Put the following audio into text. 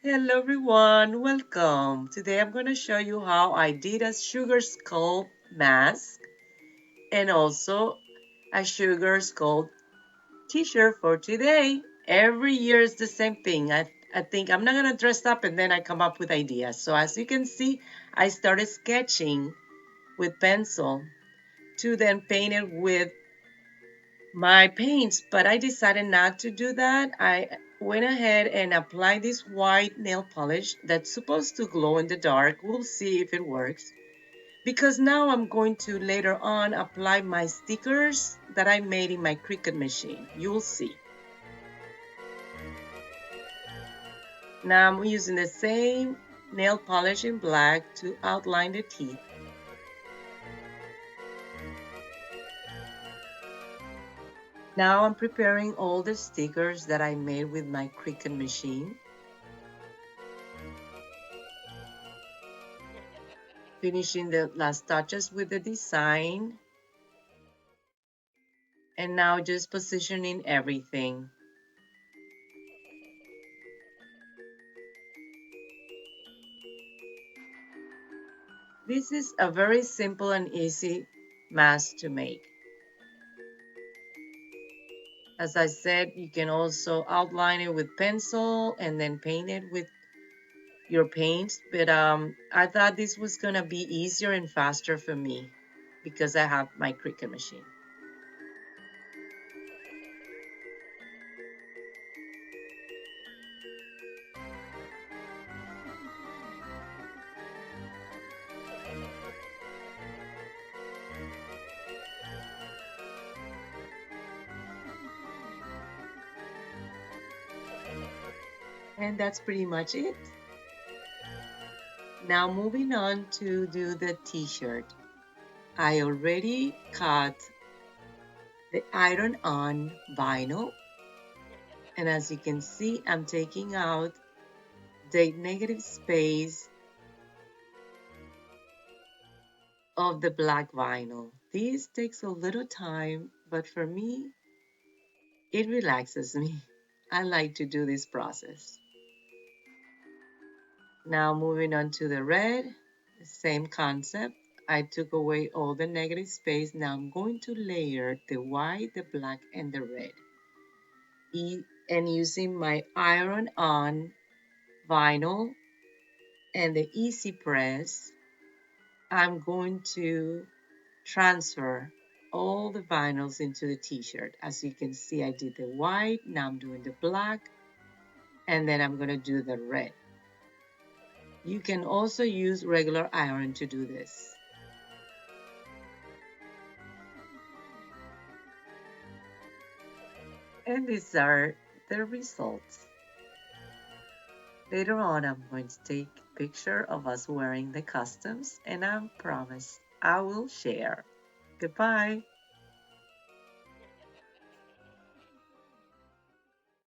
Hello everyone, welcome. Today I'm going to show you how I did a sugar skull mask and also a sugar skull t-shirt for today. Every year is the same thing. I think I'm not going to dress up and then I come up with ideas. So as you can see, I started sketching with pencil to then paint it with my paints, but I decided not to do that. I went ahead and applied this white nail polish that's supposed to glow in the dark. We'll see if it works. Because now I'm going to later on apply my stickers that I made in my Cricut machine. You'll see. Now I'm using the same nail polish in black to outline the teeth. Now I'm preparing all the stickers that I made with my Cricut machine. Finishing the last touches with the design, and now just positioning everything. This is a very simple and easy mask to make. As I said, you can also outline it with pencil and then paint it with your paints, but I thought this was gonna be easier and faster for me because I have my Cricut machine. And that's pretty much it. Now moving on to do the t-shirt. I already cut the iron-on vinyl, and as you can see, I'm taking out the negative space of the black vinyl. This takes a little time, but for me, it relaxes me. I like to do this process. Now moving on to the red, same concept. I took away all the negative space. Now I'm going to layer the white, the black, and the red. And using my iron-on vinyl and the easy press, I'm going to transfer all the vinyls into the t-shirt. As you can see, I did the white, now I'm doing the black, and then I'm gonna do the red. You can also use regular iron to do this. And these are the results. Later on, I'm going to take a picture of us wearing the costumes, and I promise I will share. Goodbye.